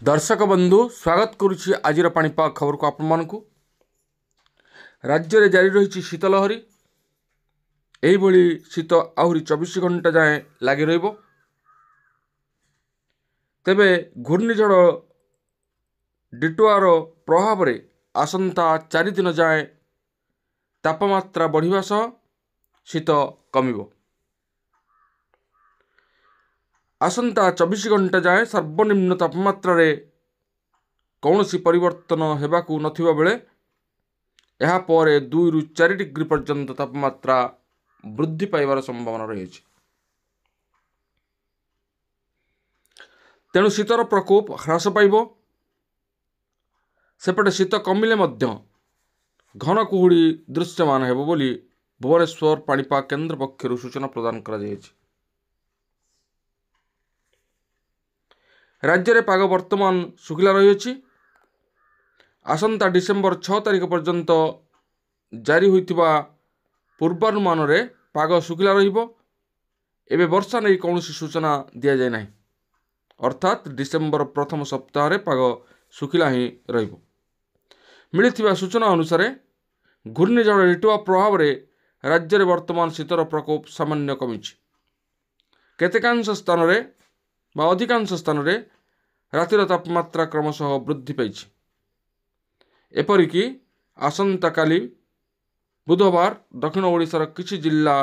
दर्शक बंधु स्वागत करुछि आजिर पाणीपाग खबर को आपको। राज्य में जारी रही शीतलहरी। यही शीत आहरी 24 घंटा जाए लगी रहिबो। तेबे घूर्णिझड़ डिटोआर प्रभाव में आसंता 4 दिन जाए तापमात्रा बढ़िबा सह शीत कमिबो। आसंता 24 घंटा जाए सर्वनिम्न तापमात्रा रे कौनसी परिवर्तन हेबाकू नथिबा बेले यह पर 2 ରୁ 4 डिग्री पर्यंत तापमात्रा वृद्धि पाइबार संभावना रही। तेणु शीतर प्रकोप ह्रास पाइब। सेपटे शीत कमिले मध्य घन कुहुड़ी दृश्यमान हेबो बोली भुवनेश्वर पाणीपाग केन्द्र पक्षर सूचना प्रदान करा जायछि। राज्य में पाग वर्तमान सुखिला रही। आसंता डिसेम्बर 6 तारिख पर्यंत जारी होइतिबा पूर्वानुमान रे पाग सुखिला रहिबो। एबे वर्षा नहीं कौन सूचना दिया जाए नहीं, अर्थात डिसेम्बर प्रथम सप्ताह रे पाग सुखिला ही रहिबो। मिलिथिबा सूचना अनुसार घूर्णिझड़ डिटोआ प्रभाव रे राज्य में वर्तमान शीतर प्रकोप सामान्य कमिछि। केतेकांश स्थान रे बा अधिकांश स्थान रे रातिर तापमात्रा क्रमशः वृद्धि पाइछि। एपरिकी आसंता काली बुधवार दक्षिण ओडिशार किछि जिल्ला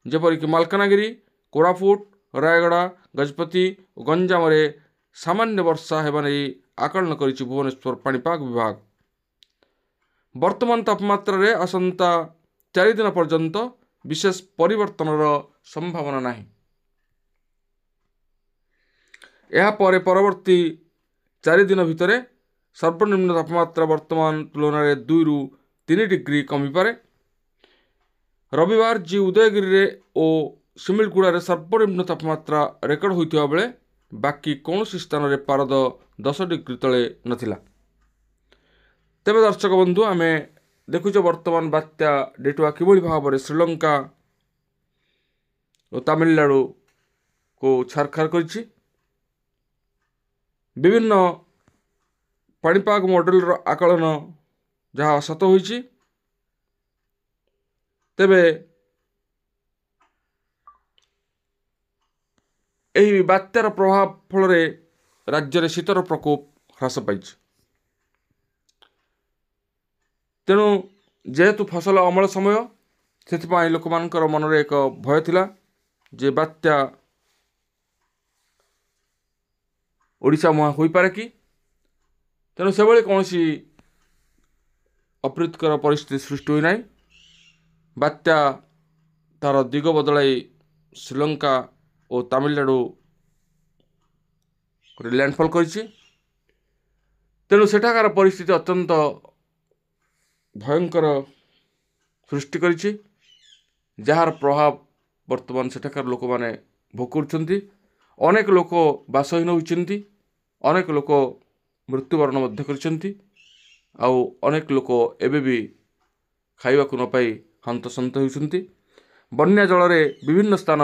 जेपरिकी मालकानगिरी, कोरापुट, रायगड़ा, गजपति और गंजाम रे सामान्य वर्षा हेबा नै आकलन करिछि भुवनेश्वर पाणीपाग विभाग। वर्तमान तापमात्रा रे आसंता 4 दिन पर्यंत विशेष परिवर्तनर संभावना नाही। यह परवर्ती 4 दिन भितर सर्वनिम्न तापमात्रा वर्तमान तुलन में 2 ରୁ 3 डिग्री कमिपारे। रविवार जी उदयगिरी और शिमिलगुड़ा रे सर्वनिम्न तापमात्रा रेकर्ड होइतिबा बेले बाकी कौन स्थान में पारद 10 डिग्री तले नथिला। तेबे दर्शक बंधु आम देखुच वर्तमान बात्या डिटोआ किभली भाव में श्रीलंका और तमिलनाडु को छारखार करिछि। विभिन्न पाणीपाग मॉडल आकलन जहाँ सत होइछि। तेबे एही बात्यार प्रभाव फल राज्य में शीतर प्रकोप ह्रास पाइछि। तेणु जेहेतु फसल अमल समय से लोक मन में एक भय थिला जे बात्या ओडिशा मुहां होई पारे कि। तेणु से कौन अप्रीतिकर परिस्थिति सृष्टि हुई नहीं। बात्या तार दिग बदलाई श्रीलंका और तमिलनाडु लैंडफॉल करिछि। तेणु सेठाकार परिस्थिति अत्यंत भयंकर सृष्टि करिछि, जार प्रभाव वर्तमान सेठाकार लोक माने भोग करुछन्ति। अनेक लोक बासहीन होइछन्ति, अनेक लोक मृत्युवरण मध्य करिछन्ति, आउ अनेक लोक एबे भी खाइबा को न पाई हंतसंत होइछन्ति। बन्या जल रे विभिन्न स्थान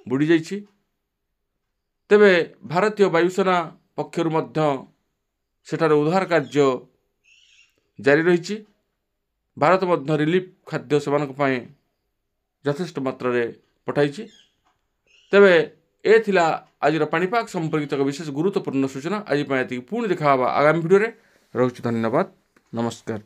बुड़ी जाइछि। तेबे भारतीय वायुसेना पक्षर मध्य सेठार उद्धार कार्य जारी रहिछि। भारत मध्य रिलीफ खाद्य सेवानक पई यथेष्ट मात्रा रे पठाइछि। तेबे ए थिला आज पाणीपाग संपर्कित विशेष गुरुत्वपूर्ण सूचना। आज पुणी देखा आगामी भिडियो रे। रहुछि। धन्यवाद, नमस्कार।